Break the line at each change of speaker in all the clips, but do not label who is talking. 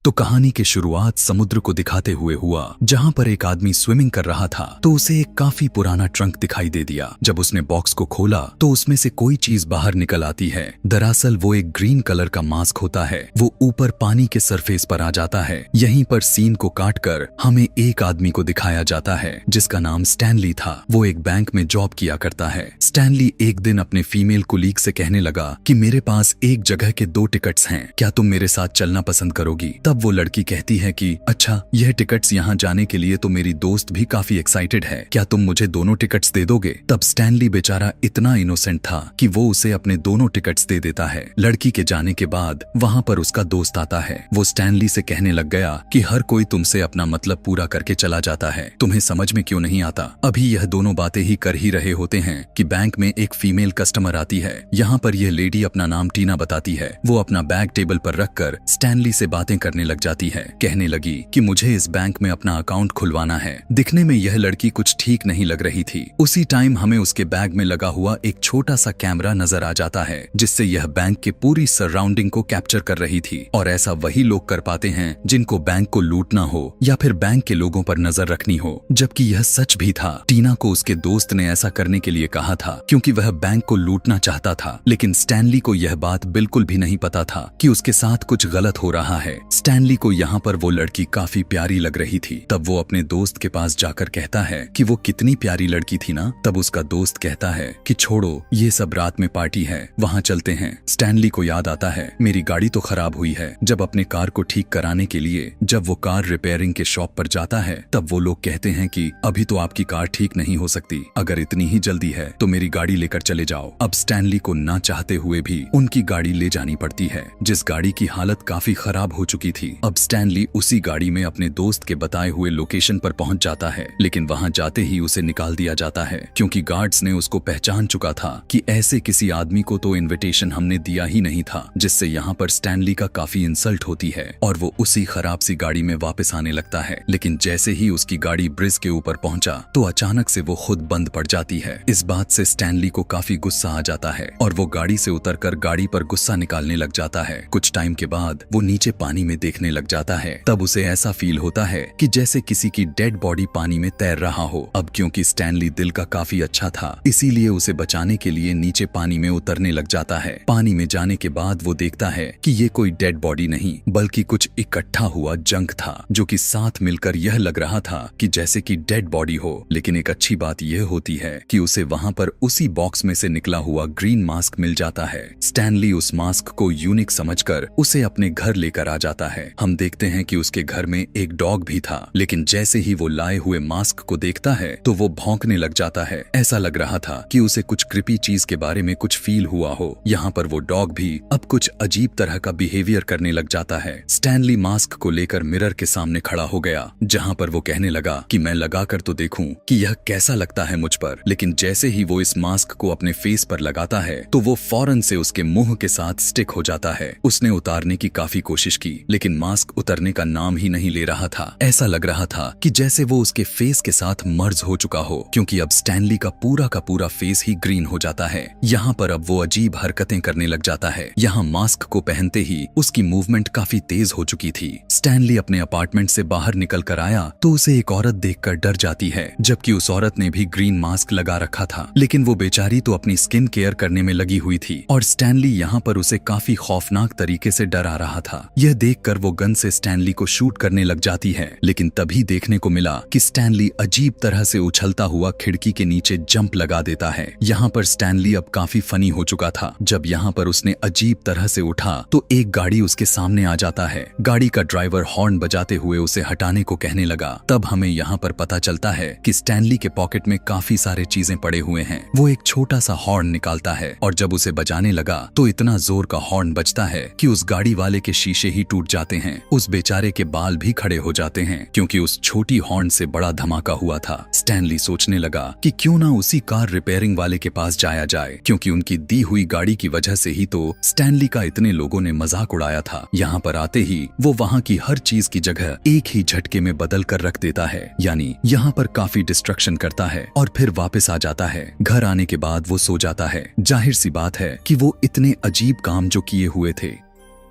तो कहानी की शुरुआत समुद्र को दिखाते हुए हुआ, जहां पर एक आदमी स्विमिंग कर रहा था तो उसे एक काफी पुराना ट्रंक दिखाई दे दिया। जब उसने बॉक्स को खोला तो उसमें से कोई चीज बाहर निकल आती है। दरअसल वो एक ग्रीन कलर का मास्क होता है। वो ऊपर पानी के सरफेस पर आ जाता है। यहीं पर सीन को काटकर हमें एक आदमी को दिखाया जाता है जिसका नाम स्टैनली था। वो एक बैंक में जॉब किया करता है। स्टैनली एक दिन अपने फीमेल कुलीग से कहने लगा कि मेरे पास एक जगह के 2 टिकट्स हैं, क्या तुम मेरे साथ चलना पसंद करोगी? तब वो लड़की कहती है कि अच्छा, यह टिकट्स यहाँ जाने के लिए तो मेरी दोस्त भी काफी एक्साइटेड है, क्या तुम मुझे दोनों टिकट्स दे दोगे? तब स्टैनली बेचारा इतना इनोसेंट था कि वो उसे अपने दोनों टिकट्स दे देता है। लड़की के जाने के बाद वहाँ पर उसका दोस्त आता है। वो स्टैनली से कहने लग गया कि हर कोई तुमसे अपना मतलब पूरा करके चला जाता है, तुम्हें समझ में क्यों नहीं आता? अभी यह दोनों बातें ही कर ही रहे होते हैं कि बैंक में एक फीमेल कस्टमर आती है। यहाँ पर यह लेडी अपना नाम टीना बताती है। वो अपना बैग टेबल पर रखकर स्टैनली से बातें करने लग जाती है। कहने लगी कि मुझे इस बैंक में अपना अकाउंट खुलवाना है। दिखने में यह लड़की कुछ ठीक नहीं लग रही थी। उसी टाइम हमें उसके बैग में लगा हुआ एक छोटा सा कैमरा नजर आ जाता है जिससे यह बैंक के पूरी सराउंडिंग को कैप्चर कर रही थी। और ऐसा वही लोग कर पाते हैं जिनको बैंक को लूटना हो या फिर बैंक के लोगों पर नजर रखनी हो। जबकि यह सच भी था। टीना को उसके दोस्त ने ऐसा करने के लिए कहा था क्योंकि वह बैंक को लूटना चाहता था, लेकिन स्टैनली को यह बात बिल्कुल भी नहीं पता था कि उसके साथ कुछ गलत हो रहा है। स्टैनली को यहाँ पर वो लड़की काफी प्यारी लग रही थी। तब वो अपने दोस्त के पास जाकर कहता है कि वो कितनी प्यारी लड़की थी ना। तब उसका दोस्त कहता है कि छोड़ो, ये सब रात में पार्टी है, वहाँ चलते हैं। स्टैनली को याद आता है मेरी गाड़ी तो खराब हुई है। जब अपने कार को ठीक कराने के लिए जब वो कार रिपेयरिंग के शॉप पर जाता है तब वो लोग कहते हैं कि अभी तो आपकी कार ठीक नहीं हो सकती, अगर इतनी ही जल्दी है तो मेरी गाड़ी लेकर चले जाओ। अब स्टैनली को ना चाहते हुए भी उनकी गाड़ी ले जानी पड़ती है, जिस गाड़ी की हालत काफी खराब हो चुकी थी। अब स्टैनली उसी गाड़ी में अपने दोस्त के बताए हुए लोकेशन पर पहुंच जाता है, लेकिन वहां जाते ही उसे निकाल दिया जाता है क्योंकि गार्ड्स ने उसको पहचान चुका था कि ऐसे किसी आदमी को तो इनविटेशन हमने दिया ही नहीं था, जिससे यहाँ पर स्टैनली का काफी इंसल्ट होती है और वो उसी खराब सी गाड़ी में वापस आने लगता है। लेकिन जैसे ही उसकी गाड़ी ब्रिज के ऊपर पहुंचा तो अचानक से वो खुद बंद पड़ जाती है। इस बात से स्टैनली को काफी गुस्सा आ जाता है और वो गाड़ी से उतरकर गाड़ी पर गुस्सा निकालने लग जाता है। कुछ टाइम के बाद वो नीचे पानी में देखने लग जाता है। तब उसे ऐसा फील होता है कि जैसे किसी की डेड बॉडी पानी में तैर रहा हो। अब क्योंकि स्टैनली दिल का काफी अच्छा था, इसीलिए उसे बचाने के लिए नीचे पानी में उतरने लग जाता है। पानी में जाने के बाद वो देखता है कि ये कोई डेड बॉडी नहीं बल्कि कुछ इकट्ठा हुआ जंक था, जो कि साथ मिलकर यह लग रहा था कि जैसे कि डेड बॉडी हो। लेकिन एक अच्छी बात यह होती है कि उसे वहां पर उसी बॉक्स में से निकला हुआ ग्रीन मास्क मिल जाता है। स्टैनली उस मास्क को यूनिक समझकर उसे अपने घर लेकर आ जाता है। हम देखते हैं कि उसके घर में एक डॉग भी था, लेकिन जैसे ही वो लाए हुए मास्क को देखता है तो वो भौंकने लग जाता है। ऐसा लग रहा था कि उसे कुछ क्रिपी चीज के बारे में कुछ फील हुआ हो। यहाँ पर वो डॉग भी अब कुछ अजीब तरह का बिहेवियर करने लग जाता है। स्टैनली मास्क को लेकर मिरर के सामने खड़ा हो गया, जहाँ पर वो कहने लगा कि मैं लगाकर तो देखूं कि यह कैसा लगता है मुझ पर। लेकिन जैसे ही वो इस मास्क को अपने फेस पर लगाता है तो वो फौरन से उसके मुंह के साथ स्टिक हो जाता है। उसने उतारने की काफी कोशिश की, लेकिन मास्क उतरने का नाम ही नहीं ले रहा था। ऐसा लग रहा था कि जैसे वो उसके फेस के साथ मर्ज हो चुका हो, क्योंकि अब स्टैनली का पूरा फेस ही ग्रीन हो जाता है। यहाँ पर अब वो अजीब हरकतें करने लग जाता है। यहाँ मास्क को पहनते ही उसकी मूवमेंट काफी तेज हो चुकी थी। स्टैनली अपने अपार्टमेंट से बाहर निकल कर आया तो उसे एक औरत देखकर डर जाती है, जबकि उस औरत ने भी ग्रीन मास्क लगा रखा था। लेकिन वो बेचारी तो अपनी स्किन केयर करने में लगी हुई थी और स्टैनली यहाँ पर उसे काफी खौफनाक तरीके से डरा रहा था। यह देखकर वो गन से स्टैनली को शूट करने लग जाती है, लेकिन तभी देखने को मिला कि स्टैनली अजीब तरह से उछलता हुआ खिड़की के नीचे जंप लगा देता है। यहाँ पर स्टैनली अब काफी फनी हो चुका था। जब यहाँ पर उसने अजीब तरह से उठा तो एक गाड़ी उसके सामने आ जाता है। गाड़ी का ड्राइवर हॉर्न बजाते हुए उसे हटाने को कहने लगा। तब हमें यहाँ पर पता चलता है कि स्टैनली के पॉकेट में काफी सारे चीजें पड़े हुए हैं। वो एक छोटा सा हॉर्न निकालता है और जब उसे बजाने लगा तो इतना जोर का हॉर्न बजता है कि उस गाड़ी वाले के शीशे ही टूट जाते हैं। उस बेचारे के बाल भी खड़े हो जाते हैं क्योंकि उस छोटी हॉर्न से बड़ा धमाका हुआ था। स्टैनली सोचने लगा कि क्यों ना उसी कार रिपेयरिंग वाले के पास जाया जाए, क्योंकि उनकी दी हुई गाड़ी की वजह से ही तो स्टैनली का इतने लोगों ने मजाक उड़ाया था। यहाँ पर आते ही वो वहाँ की हर चीज की जगह एक ही झटके में बदल कर रख देता है, यानी यहाँ पर काफी डिस्ट्रक्शन करता है और फिर वापस आ जाता है। घर आने के बाद वो सो जाता है। जाहिर सी बात है कि वो इतने अजीब काम जो किए हुए थे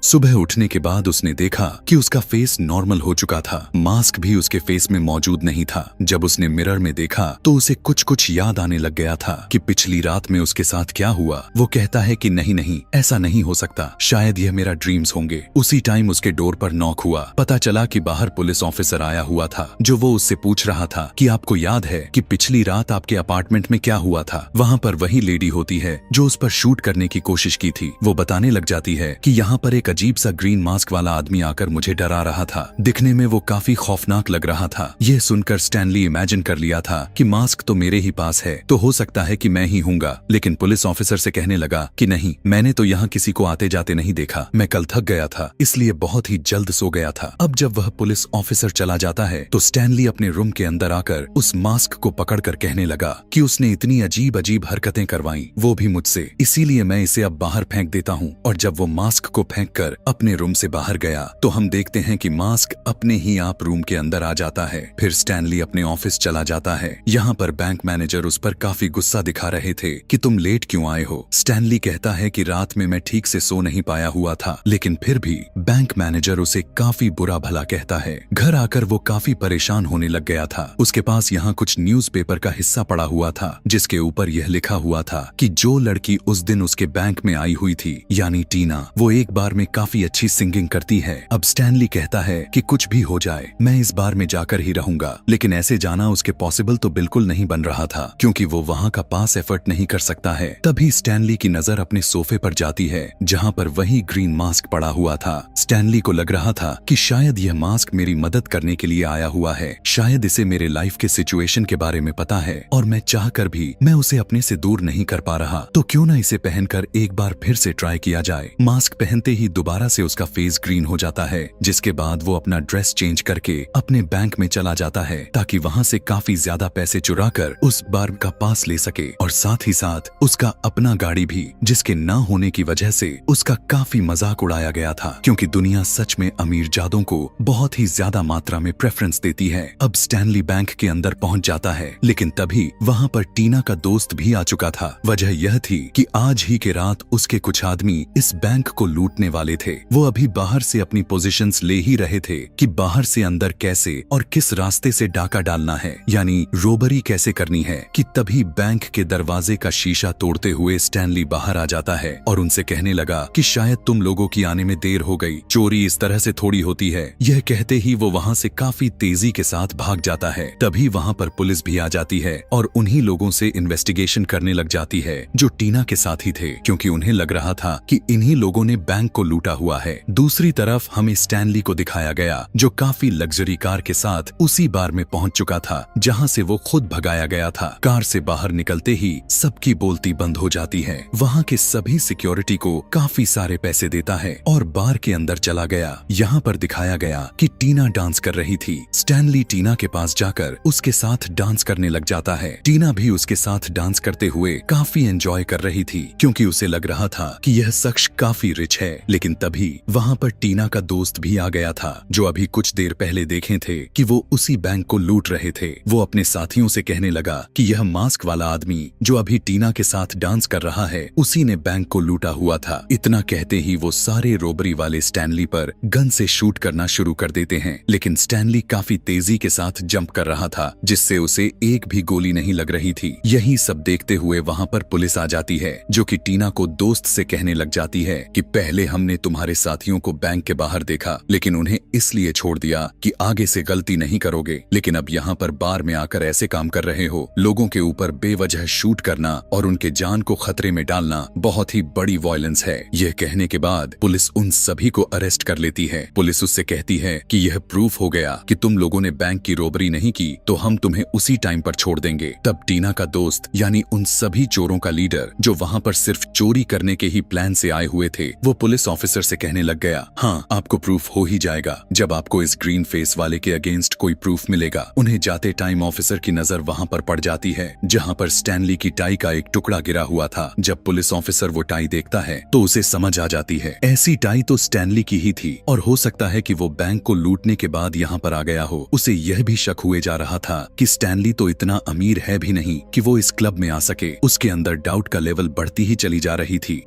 सुबह उठने के बाद उसने देखा कि उसका फेस नॉर्मल हो चुका था, मास्क भी उसके फेस में मौजूद नहीं था। जब उसने मिरर में देखा तो उसे कुछ कुछ याद आने लग गया था कि पिछली रात में उसके साथ क्या हुआ। वो कहता है कि नहीं नहीं, ऐसा नहीं हो सकता, शायद यह मेरा ड्रीम्स होंगे। उसी टाइम उसके डोर पर नॉक हुआ। पता चला कि बाहर पुलिस ऑफिसर आया हुआ था, जो वो उससे पूछ रहा था कि आपको याद है कि पिछली रात आपके अपार्टमेंट में क्या हुआ था। वहाँ पर वही लेडी होती है जो उस पर शूट करने की कोशिश की थी। वो बताने लग जाती है कि यहाँ पर एक अजीब सा ग्रीन मास्क वाला आदमी आकर मुझे डरा रहा था। दिखने में वो काफी खौफनाक लग रहा था। यह सुनकर स्टैनली इमेजिन कर लिया था कि मास्क तो मेरे ही पास है, तो हो सकता है कि मैं ही हूँगा। लेकिन पुलिस ऑफिसर से कहने लगा कि नहीं, मैंने तो यहाँ किसी को आते जाते नहीं देखा, मैं कल थक गया था, इसलिए बहुत ही जल्द सो गया था। अब जब वह पुलिस ऑफिसर चला जाता है तो स्टैनली अपने रूम के अंदर आकर उस मास्क को पकड़कर कहने लगा कि उसने इतनी अजीब अजीब हरकतें करवाई, वो भी मुझसे, इसीलिए मैं इसे अब बाहर फेंक देता हूँ। और जब वो मास्क को फेंककर अपने रूम से बाहर गया तो हम देखते हैं कि मास्क अपने ही आप रूम के अंदर आ जाता है। फिर स्टैनली अपने ऑफिस चला जाता है। यहाँ पर बैंक मैनेजर उस पर काफी गुस्सा दिखा रहे थे कि तुम लेट क्यों आए हो। स्टैनली कहता है कि रात में मैं ठीक से सो नहीं पाया हुआ था, लेकिन फिर भी बैंक मैनेजर उसे काफी बुरा भला कहता है। घर आकर वो काफी परेशान होने लग गया था। उसके पास यहाँ कुछ न्यूज़पेपर का हिस्सा पड़ा हुआ था, जिसके ऊपर यह लिखा हुआ था कि जो लड़की उस दिन उसके बैंक में आई हुई थी, यानी टीना, वो एक बार में काफी अच्छी सिंगिंग करती है। अब स्टैनली कहता है कि कुछ भी हो जाए, मैं इस बार में जाकर ही रहूंगा। लेकिन ऐसे जाना उसके पॉसिबल तो बिल्कुल नहीं बन रहा था, क्योंकि वो वहाँ का पास एफर्ट नहीं कर सकता है। तभी स्टैनली की नजर अपने सोफे पर जाती है, जहाँ पर वही ग्रीन मास्क पड़ा हुआ था। स्टैनली को लग रहा था कि शायद यह मास्क मेरी मदद करने के लिए आया हुआ है, शायद इसे मेरे लाइफ के सिचुएशन के बारे में पता है और मैं चाहकर भी मैं उसे अपने से दूर नहीं कर पा रहा, तो क्यों ना इसे पहनकर एक बार फिर से ट्राई किया जाए। मास्क पहनते ही दोबारा से उसका फेस ग्रीन हो जाता है, जिसके बाद वो अपना ड्रेस चेंज करके अपने बैंक में चला जाता है, ताकि वहाँ से काफी ज्यादा पैसे चुराकर उस बार का पास ले सके, और साथ ही साथ उसका अपना गाड़ी भी, जिसके ना होने की वजह से उसका काफी मजाक उड़ाया गया था, क्योंकि दुनिया सच में अमीर जादों को बहुत ही ज्यादा मात्रा में प्रेफरेंस देती है। अब स्टैनली बैंक के अंदर पहुंच जाता है, लेकिन तभी वहाँ पर टीना का दोस्त भी आ चुका था। वजह यह थी कि आज ही के रात उसके कुछ आदमी इस बैंक को लूटने वाले थे। वो अभी बाहर से अपनी पोजीशंस ले ही रहे थे कि बाहर से अंदर कैसे और किस रास्ते से डाका डालना है, यानी रोबरी कैसे करनी है, कि तभी बैंक के दरवाजे का शीशा तोड़ते हुए स्टैनली बाहर आ जाता है और उनसे कहने लगा कि शायद तुम लोगों की आने में देर हो गई, चोरी इस तरह से थोड़ी होती है। यह कहते ही वो वहाँ से काफी तेजी के साथ भाग जाता है। तभी वहाँ पर पुलिस भी आ जाती है और उन्हीं लोगों से इन्वेस्टिगेशन करने लग जाती है जो टीना के साथ ही थे, क्योंकि उन्हें लग रहा था कि इन्हीं लोगों ने बैंक को लूटा हुआ है। दूसरी तरफ हमें स्टैनली को दिखाया गया, जो काफी लग्जरी कार के साथ उसी बार में पहुंच चुका था जहां से वो खुद भगाया गया था। कार से बाहर निकलते ही सबकी बोलती बंद हो जाती है। वहां के सभी सिक्योरिटी को काफी सारे पैसे देता है और बार के अंदर चला गया। यहाँ पर दिखाया गया कि टीना डांस कर रही थी। स्टैनली टीना के पास जाकर उसके साथ डांस करने लग जाता है। टीना भी उसके साथ डांस करते हुए काफी एंजॉय कर रही थी, क्योंकि उसे लग रहा था कि यह शख्स काफी रिच है। लेकिन तभी वहाँ पर टीना का दोस्त भी आ गया था, जो अभी कुछ देर पहले देखे थे कि वो उसी बैंक को लूट रहे थे। वो अपने साथियों से कहने लगा कि यह मास्क वाला आदमी जो अभी टीना के साथ डांस कर रहा है, उसी ने बैंक को लूटा हुआ था। इतना कहते ही वो सारे रोबरी वाले स्टैनली पर गन से शूट करना शुरू कर देते हैं, लेकिन स्टैनली काफी तेजी के साथ जंप कर रहा था, जिससे उसे एक भी गोली नहीं लग रही थी। यही सब देखते हुए वहाँ पर पुलिस आ जाती है, जो कि टीना को दोस्त से कहने लग जाती है कि पहले हमने तुम्हारे साथियों को बैंक के बाहर देखा, लेकिन उन्हें इसलिए छोड़ दिया कि आगे से गलती नहीं करोगे, लेकिन अब यहाँ पर बार में आकर ऐसे काम कर रहे हो। लोगों के ऊपर बेवजह शूट करना और उनके जान को खतरे में डालना बहुत ही बड़ी वायलेंस है। यह कहने के बाद पुलिस उन सभी को अरेस्ट कर लेती है। पुलिस उससे कहती है कि यह प्रूफ हो गया कि तुम लोगों ने बैंक की रोबरी नहीं की, तो हम तुम्हें उसी टाइम पर छोड़ देंगे। तब टीना का दोस्त, यानी उन सभी चोरों का लीडर जो वहाँ पर सिर्फ चोरी करने के ही प्लान से आए हुए थे, वो पुलिस ऑफिसर से कहने लग गया, हाँ आपको प्रूफ हो ही जाएगा जब आपको इस ग्रीन फेस वाले के अगेंस्ट कोई प्रूफ मिलेगा। उन्हें जाते टाइम ऑफिसर की नजर वहाँ पर पड़ जाती है, जहाँ पर स्टैनली की टाई का एक टुकड़ा गिरा हुआ था। जब पुलिस ऑफिसर वो टाई देखता है तो उसे समझ आ जाती है ऐसी टाई तो स्टैनली की ही थी, और हो सकता है कि वो बैंक को लूटने के बाद यहाँ पर आ गया हो। उसे यह भी शक हुए जा रहा था कि स्टैनली तो इतना अमीर है भी नहीं कि वो इस क्लब में आ सके। उसके अंदर डाउट का लेवल बढ़ती ही चली जा रही थी।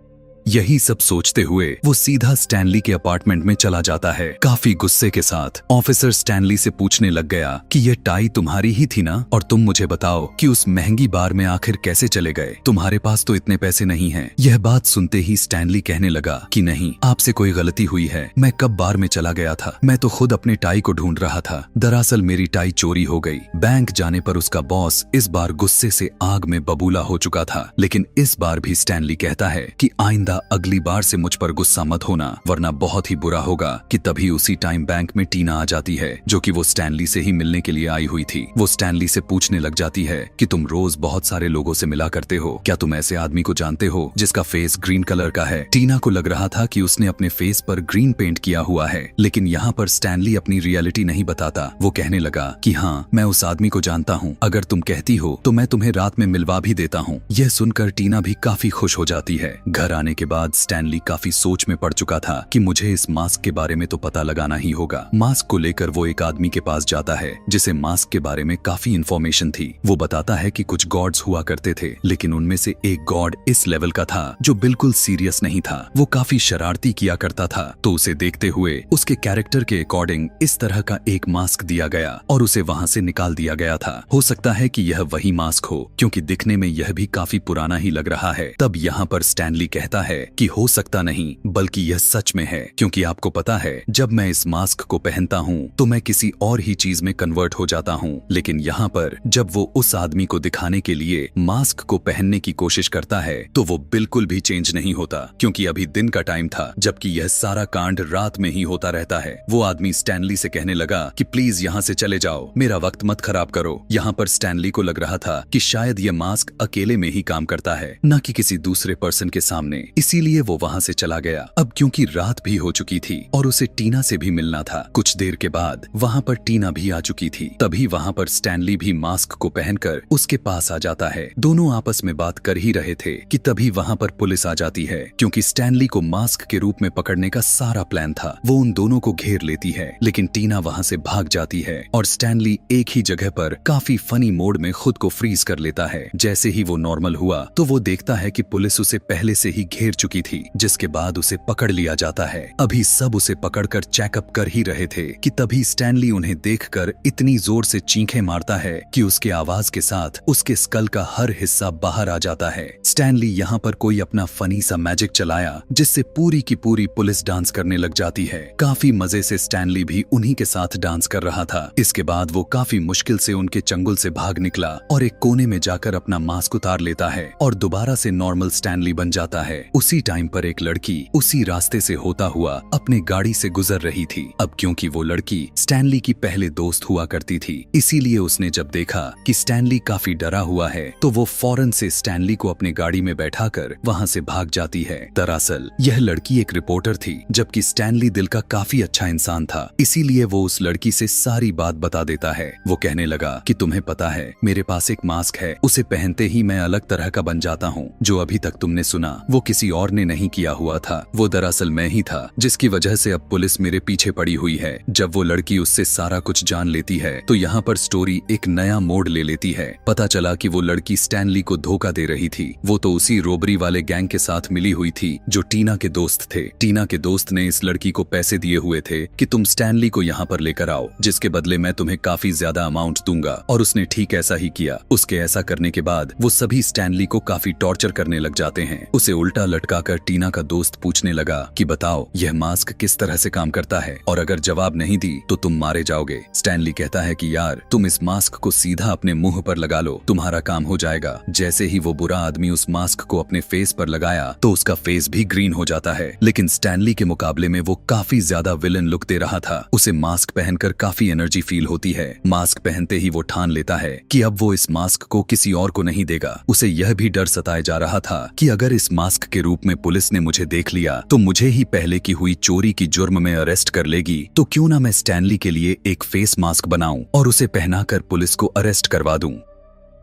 यही सब सोचते हुए वो सीधा स्टैनली के अपार्टमेंट में चला जाता है। काफी गुस्से के साथ ऑफिसर स्टैनली से पूछने लग गया कि ये टाई तुम्हारी ही थी ना, और तुम मुझे बताओ कि उस महंगी बार में आखिर कैसे चले गए, तुम्हारे पास तो इतने पैसे नहीं हैं। यह बात सुनते ही स्टैनली कहने लगा कि नहीं, आपसे कोई गलती हुई है, मैं कब बार में चला गया था, मैं तो खुद अपने टाई को ढूंढ रहा था। दरअसल मेरी टाई चोरी हो गई। बैंक जाने पर उसका बॉस इस बार गुस्से से आग में बबूला हो चुका था, लेकिन इस बार भी स्टैनली कहता है कि आइंदा अगली बार से मुझ पर गुस्सा मत होना, वरना बहुत ही बुरा होगा। कि तभी उसी टाइम बैंक में टीना आ जाती है, जो कि वो स्टैनली से ही मिलने के लिए आई हुई थी। वो स्टैनली से पूछने लग जाती है कि तुम रोज बहुत सारे लोगों से मिला करते हो, क्या तुम ऐसे आदमी को जानते हो जिसका फेस ग्रीन कलर का है। टीना को लग रहा था कि उसने अपने फेस पर ग्रीन पेंट किया हुआ है, लेकिन यहाँ पर स्टैनली अपनी रियलिटी नहीं बताता। वो कहने लगा कि हाँ, मैं उस आदमी को जानता हूँ, अगर तुम कहती हो तो मैं तुम्हें रात में मिलवा भी देता हूँ। यह सुनकर टीना भी काफी खुश हो जाती है। घर आने के बाद स्टैनली काफी सोच में पड़ चुका था कि मुझे इस मास्क के बारे में तो पता लगाना ही होगा। मास्क को लेकर वो एक आदमी के पास जाता है जिसे मास्क के बारे में काफी इंफॉर्मेशन थी। वो बताता है कि कुछ गॉड्स हुआ करते थे, लेकिन उनमें से एक गॉड इस लेवल का था जो बिल्कुल सीरियस नहीं था। वो काफी शरारती किया करता था, तो उसे देखते हुए उसके कैरेक्टर के अकॉर्डिंग इस तरह का एक मास्क दिया गया और उसे वहाँ से निकाल दिया गया था। हो सकता है कि यह वही मास्क हो, क्योंकि दिखने में यह भी काफी पुराना ही लग रहा है। तब यहाँ पर स्टैनली कहता है कि हो सकता नहीं, बल्कि यह सच में है, क्योंकि आपको पता है जब मैं इस मास्क को पहनता हूँ तो मैं किसी और ही चीज में कन्वर्ट हो जाता हूँ। लेकिन यहाँ पर जब वो उस आदमी को दिखाने के लिए मास्क को पहनने की कोशिश करता है तो वो बिल्कुल भी चेंज नहीं होता, क्योंकि अभी दिन का टाइम था, जबकि यह सारा कांड रात में ही होता रहता है। वो आदमी स्टैनली से कहने लगा कि प्लीज यहाँ से चले जाओ, मेरा वक्त मत खराब करो। यहाँ पर स्टैनली को लग रहा था कि शायद यह मास्क अकेले में ही काम करता है, न कि किसी दूसरे पर्सन के सामने, इसीलिए वो वहाँ से चला गया। अब क्योंकि रात भी हो चुकी थी और उसे टीना से भी मिलना था। कुछ देर के बाद वहाँ पर टीना भी आ चुकी थी। तभी वहाँ पर स्टैनली भी मास्क को पहनकर उसके पास आ जाता है। दोनों आपस में बात कर ही रहे थे कि तभी वहाँ पर पुलिस आ जाती है, क्योंकि स्टैनली को मास्क के रूप में पकड़ने का सारा प्लान था। वो उन दोनों को घेर लेती है, लेकिन टीना वहाँ से भाग जाती है और स्टैनली एक ही जगह पर काफी फनी मोड में खुद को फ्रीज कर लेता है। जैसे ही वो नॉर्मल हुआ तो वो देखता है कि पुलिस उसे पहले से ही घेर चुकी थी, जिसके बाद उसे पकड़ लिया जाता है। अभी सब उसे पकड़कर चेकअप कर ही रहे थे कि तभी स्टैनली उन्हें देखकर इतनी जोर से चीखें मारता है कि उसके आवाज के साथ उसके स्कल का हर हिस्सा बाहर आ जाता है। स्टैनली यहाँ पर कोई अपना फनी सा मैजिक चलाया, जिससे पूरी की पूरी पुलिस डांस करने लग जाती है। काफी मजे से स्टैनली भी उन्हीं के साथ डांस कर रहा था। इसके बाद वो काफी मुश्किल से उनके चंगुल से भाग निकला और एक कोने में जाकर अपना मास्क उतार लेता है और दोबारा से नॉर्मल स्टैनली बन जाता है। उसी टाइम पर एक लड़की उसी रास्ते से होता हुआ अपने गाड़ी से गुजर रही थी। अब क्योंकि वो लड़की स्टैनली की पहले दोस्त हुआ करती थी, इसीलिए उसने जब देखा कि स्टैनली काफी डरा हुआ है तो वो फौरन से स्टैनली को अपने गाड़ी में बैठाकर वहाँ से भाग जाती है। दरअसल यह लड़की एक रिपोर्टर थी, जबकि स्टैनली दिल का काफी अच्छा इंसान था, इसीलिए वो उस लड़की से सारी बात बता देता है। वो कहने लगा कि तुम्हें पता है मेरे पास एक मास्क है, उसे पहनते ही मैं अलग तरह का बन जाता हूँ। जो अभी तक तुमने सुना वो किसी और ने नहीं किया हुआ था, वो दरअसल मैं ही था, जिसकी वजह से अब पुलिस मेरे पीछे पड़ी हुई है। जब वो लड़की उससे सारा कुछ जान लेती है तो यहाँ पर स्टोरी एक नया मोड़ ले लेती है। पता चला कि वो लड़की स्टैनली को धोखा दे रही थी। वो तो उसी रोबरी वाले गैंग के साथ मिली हुई थी जो टीना के दोस्त थे। टीना के दोस्त ने इस लड़की को पैसे दिए हुए थे कि तुम स्टैनली को यहाँ पर लेकर आओ, जिसके बदले मैं तुम्हें काफी ज्यादा अमाउंट दूंगा, और उसने ठीक ऐसा ही किया। उसके ऐसा करने के बाद वो सभी स्टैनली को काफी टॉर्चर करने लग जाते हैं। उसे उल्टा लटकाकर टीना का दोस्त पूछने लगा कि बताओ यह मास्क किस तरह से काम करता है, और अगर जवाब नहीं दी तो तुम मारे जाओगे। स्टैनली कहता है कि यार तुम इस मास्क को सीधा अपने मुंह पर लगा लो, तुम्हारा काम हो जाएगा। जैसे ही वो बुरा आदमी उस मास्क को अपने फेस पर लगाया तो उसका फेस भी ग्रीन हो जाता है, लेकिन स्टैनली के मुकाबले में वो काफी ज्यादा विलन लुक दे रहा था। उसे मास्क पहनकर काफी एनर्जी फील होती है। मास्क पहनते ही वो ठान लेता है कि अब वो इस मास्क को किसी और को नहीं देगा। उसे यह भी डर सताए जा रहा था कि अगर इस मास्क के रूप में पुलिस ने मुझे देख लिया तो मुझे ही पहले की हुई चोरी की जुर्म में अरेस्ट कर लेगी, तो क्यों ना मैं स्टैनली के लिए एक फेस मास्क बनाऊं और उसे पहनाकर पुलिस को अरेस्ट करवा दूं।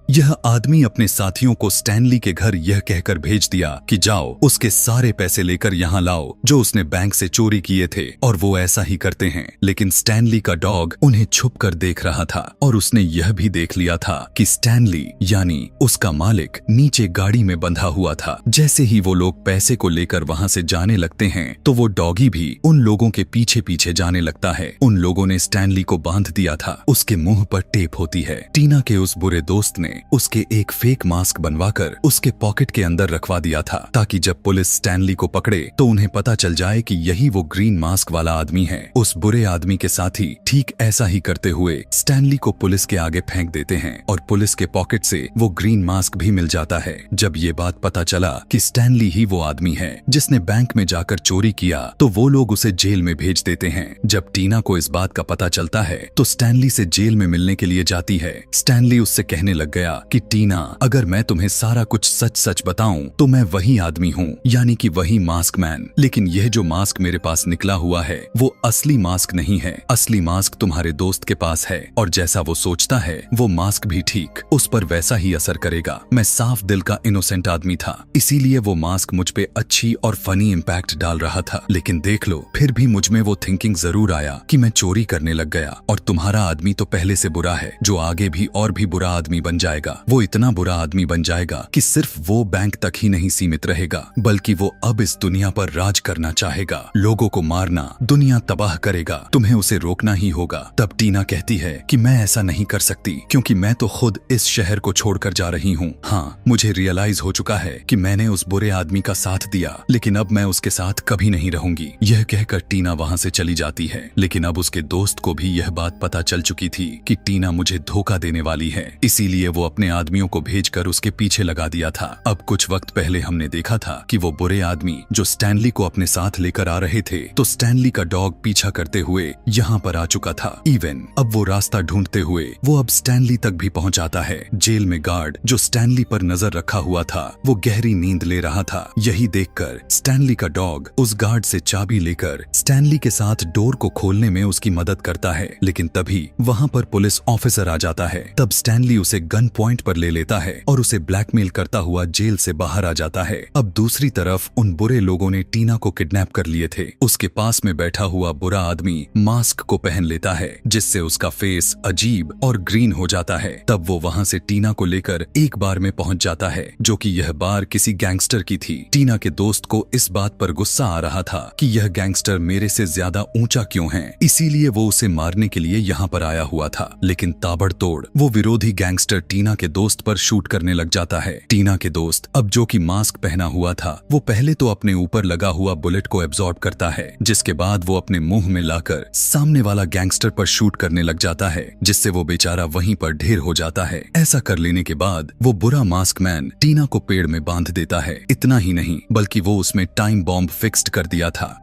यह आदमी अपने साथियों को स्टैनली के घर यह कहकर भेज दिया कि जाओ उसके सारे पैसे लेकर यहाँ लाओ जो उसने बैंक से चोरी किए थे, और वो ऐसा ही करते हैं। लेकिन स्टैनली का डॉग उन्हें छुप कर देख रहा था और उसने यह भी देख लिया था कि स्टैनली यानी उसका मालिक नीचे गाड़ी में बंधा हुआ था। जैसे ही वो लोग पैसे को लेकर वहाँ से जाने लगते हैं तो वो डॉगी भी उन लोगों के पीछे पीछे जाने लगता है। उन लोगों ने स्टैनली को बांध दिया था। उसके मुंह पर टेप होती है। टीना के उस बुरे दोस्त ने उसके एक फेक मास्क बनवाकर उसके पॉकेट के अंदर रखवा दिया था ताकि जब पुलिस स्टैनली को पकड़े तो उन्हें पता चल जाए कि यही वो ग्रीन मास्क वाला आदमी है। उस बुरे आदमी के साथी ठीक ऐसा ही करते हुए स्टैनली को पुलिस के आगे फेंक देते हैं और पुलिस के पॉकेट से वो ग्रीन मास्क भी मिल जाता है। जब ये बात पता चला कि स्टैनली ही वो आदमी है जिसने बैंक में जाकर चोरी किया तो वो लोग उसे जेल में भेज देते हैं। जब टीना को इस बात का पता चलता है तो स्टैनली से जेल में मिलने के लिए जाती है। स्टैनली उससे कहने लग गया कि टीना, अगर मैं तुम्हें सारा कुछ सच सच बताऊं तो मैं वही आदमी हूँ, यानी कि वही मास्क मैन। लेकिन यह जो मास्क मेरे पास निकला हुआ है वो असली मास्क नहीं है। असली मास्क तुम्हारे दोस्त के पास है और जैसा वो सोचता है वो मास्क भी ठीक उस पर वैसा ही असर करेगा। मैं साफ दिल का इनोसेंट आदमी था, इसीलिए वो मास्क मुझ पे अच्छी और फनी इम्पैक्ट डाल रहा था। लेकिन देख लो, फिर भी मुझ में वो थिंकिंग जरूर आया कि मैं चोरी करने लग गया। और तुम्हारा आदमी तो पहले से बुरा है, जो आगे भी और भी बुरा आदमी बन जाएगा। वो इतना बुरा आदमी बन जाएगा कि सिर्फ वो बैंक तक ही नहीं सीमित रहेगा, बल्कि वो अब इस दुनिया पर राज करना चाहेगा, लोगों को मारना, दुनिया तबाह करेगा। तुम्हें उसे रोकना ही होगा। तब टीना कहती है कि मैं ऐसा नहीं कर सकती क्योंकि मैं तो खुद इस शहर को छोड़कर जा रही हूँ। हाँ, मुझे रियलाइज हो चुका है कि मैंने उस बुरे आदमी का साथ दिया, लेकिन अब मैं उसके साथ कभी नहीं रहूंगी। यह कहकर टीना वहाँ से चली जाती है। लेकिन अब उसके दोस्त को भी यह बात पता चल चुकी थी कि टीना मुझे धोखा देने वाली है, इसीलिए वो अपने आदमियों को भेजकर उसके पीछे लगा दिया था। अब कुछ वक्त पहले हमने देखा था कि वो बुरे आदमी जो स्टैनली को अपने साथ लेकर आ रहे थे तो स्टैनली का डॉग पीछा करते हुए यहाँ पर आ चुका था। इवन अब वो रास्ता ढूंढते हुए वो अब स्टैनली तक भी पहुँच जाता है। जेल में गार्ड जो स्टैनली पर नजर रखा हुआ था वो गहरी नींद ले रहा था। यही देखकर स्टैनली का डॉग उस गार्ड से चाबी लेकर स्टैनली के साथ डोर को खोलने में उसकी मदद करता है। लेकिन तभी वहाँ पर पुलिस ऑफिसर आ जाता है। तब स्टैनली उसे गन पॉइंट पर ले लेता है और उसे ब्लैकमेल करता हुआ जेल से बाहर आ जाता है। अब दूसरी तरफ उन बुरे लोगों ने टीना को किडनैप कर लिए थे। उसके पास में बैठा हुआ बुरा आदमी मास्क को पहन लेता है जिससे उसका फेस अजीब और ग्रीन हो जाता है। तब वो वहाँ से टीना को लेकर एक बार में पहुँच जाता है, जो कि यह बार किसी गैंगस्टर की थी। टीना के दोस्त को इस बात पर गुस्सा आ रहा था कि यह गैंगस्टर मेरे से ज्यादा ऊंचा क्यों है, इसीलिए वो उसे मारने के लिए यहाँ पर आया हुआ था। लेकिन ताबड़तोड़ वो विरोधी गैंगस्टर टीना के दोस्त पर शूट करने लग जाता है। टीना के दोस्त अब जो कि मास्क पहना हुआ था वो पहले तो अपने ऊपर लगा हुआ बुलेट को एब्जॉर्ब करता है, जिसके बाद वो अपने मुंह में लाकर सामने वाला गैंगस्टर पर शूट करने लग जाता है, जिससे वो बेचारा वहीं पर ढेर हो जाता है। ऐसा कर लेने के बाद वो बुरा मास्क मैन टीना को पेड़ में बांध देता है। इतना ही नहीं बल्कि वो उसमें टाइम बॉम्ब फिक्स्ड कर दिया था।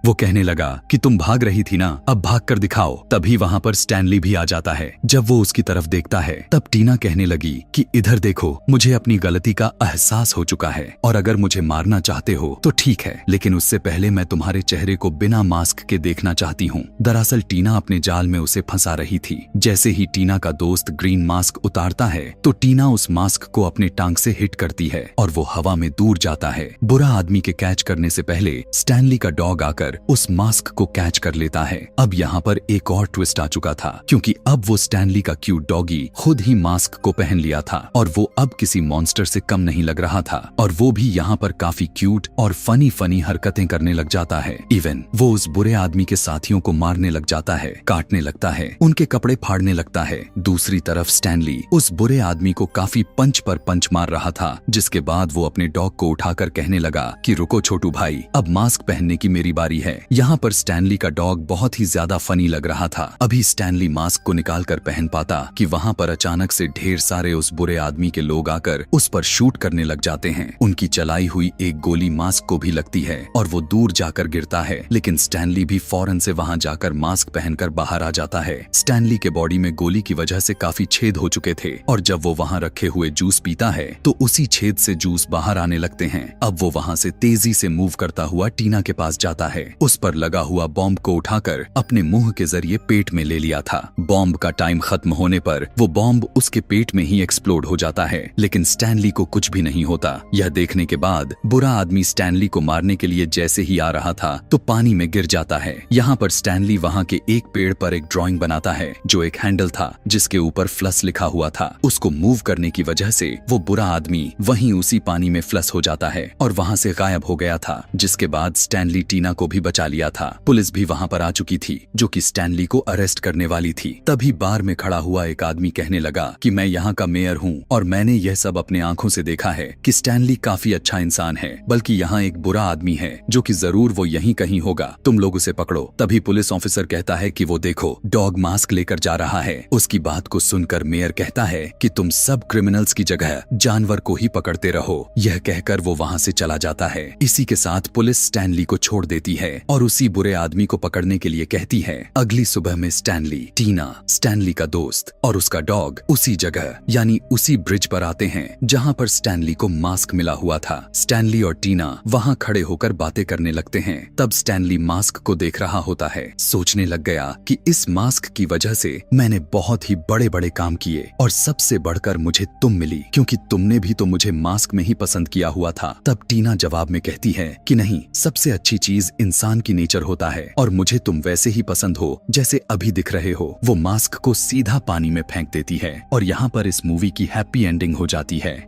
वो कहने लगा कि तुम भाग रही थी ना, अब भाग कर दिखाओ। तभी वहाँ पर स्टैनली भी आ जाता है। जब वो उसकी तरफ देखता है तब टीना कहने लगी कि इधर देखो, मुझे अपनी गलती का एहसास हो चुका है और अगर मुझे मारना चाहते हो तो ठीक है, लेकिन उससे पहले मैं तुम्हारे चेहरे को बिना मास्क के देखना चाहती हूँ। दरअसल टीना अपने जाल में उसे फंसा रही थी। जैसे ही टीना का दोस्त ग्रीन मास्क उतारता है तो टीना उस मास्क को अपने टांग से हिट करती है और वो हवा में दूर जाता है। बुरा आदमी के कैच करने से पहले स्टैनली का डॉग आकर उस मास्क को कैच कर लेता है। अब यहाँ पर एक और ट्विस्ट आ चुका था, क्योंकि अब वो स्टैनली का क्यूट डॉगी खुद ही मास्क को पहन लिया था और वो अब किसी मॉन्स्टर से कम नहीं लग रहा था और वो भी यहाँ पर काफी क्यूट और फनी हरकतें करने लग जाता है। इवन वो उस बुरे आदमी के साथियों को मारने लग जाता है, काटने लगता है, उनके कपड़े फाड़ने लगता है। दूसरी तरफ स्टैनली उस बुरे आदमी को काफी पंच पर पंच मार रहा था, जिसके बाद वो अपने डॉग को उठाकर कहने लगा कि रुको छोटू भाई, अब मास्क पहनने की मेरी बारी है। यहाँ पर स्टैनली का डॉग बहुत ही ज्यादा फनी लग रहा था। अभी स्टैनली मास्क को निकाल कर पहन पाता कि वहाँ पर अचानक से ढेर सारे उस बुरे आदमी के लोग आकर उस पर शूट करने लग जाते हैं। उनकी चलाई हुई एक गोली मास्क को भी लगती है और वो दूर जाकर गिरता है, लेकिन स्टैनली भी फौरन से वहाँ जाकर मास्क पहनकर बाहर आ जाता है। स्टैनली के बॉडी में गोली की वजह से काफी छेद हो चुके थे और जब वो वहाँ रखे हुए जूस पीता है तो उसी छेद से जूस बाहर आने लगते हैं। अब वो वहाँ से तेजी से मूव करता हुआ टीना के पास जाता है उस पर लगा हुआ बॉम्ब को उठाकर अपने मुंह के जरिए पेट में ले लिया था। बॉम्ब का टाइम खत्म होने पर वो बॉम्ब उसके पेट में ही एक्सप्लोड हो जाता है, लेकिन स्टैनली को कुछ भी नहीं होता। यह देखने के बाद बुरा आदमी स्टैनली को मारने के लिए जैसे ही आ रहा था तो पानी में गिर जाता है। यहाँ पर स्टैनली वहाँ के एक पेड़ पर एक ड्राइंग बनाता है जो एक हैंडल था जिसके ऊपर फ्लस लिखा हुआ था। उसको मूव करने की वजह से वो बुरा आदमी वहीं उसी पानी में फ्लस हो जाता है और वहाँ से गायब हो गया था, जिसके बाद स्टैनली टीना को भी बचा लिया था। पुलिस भी वहाँ पर आ चुकी थी जो कि स्टैनली को अरेस्ट करने वाली थी। तभी बार में खड़ा हुआ एक आदमी कहने लगा कि मैं यहाँ का मेयर हूँ और मैंने यह सब अपने आंखों से देखा है कि स्टैनली काफी अच्छा इंसान है, बल्कि यहाँ एक बुरा आदमी है जो कि जरूर वो यहीं कहीं होगा, तुम लोग उसे पकड़ो। तभी पुलिस ऑफिसर कहता है कि वो देखो डॉग मास्क लेकर जा रहा है। उसकी बात को सुनकर मेयर कहता है कि तुम सब क्रिमिनल्स की जगह जानवर को ही पकड़ते रहो। यह कहकर वो वहाँ से चला जाता है। इसी के साथ पुलिस स्टैनली को छोड़ देती है और उसी बुरे आदमी को पकड़ने के लिए कहती है। अगली सुबह में स्टैनली, टीना, स्टैनली का दोस्त और उसका डॉग उसी जगह यानी उसी ब्रिज पर आते हैं जहाँ पर स्टैनली को मास्क मिला हुआ था। स्टैनली और टीना वहाँ खड़े होकर बातें करने लगते हैं। तब स्टैनली मास्क को देख रहा होता है, सोचने लग गया कि इस मास्क की वजह से मैंने बहुत ही बड़े बड़े काम किए और सबसे बढ़कर मुझे तुम मिली, क्योंकि तुमने भी तो मुझे मास्क में ही पसंद किया हुआ था। तब टीना जवाब में कहती है कि नहीं, सबसे अच्छी चीज इंसान की नेचर होता है और मुझे तुम वैसे ही पसंद हो जैसे अभी दिख रहे हो। वो मास्क को सीधा पानी में फेंक देती है और यहाँ पर इस मूवी की हैप्पी एंडिंग हो जाती है।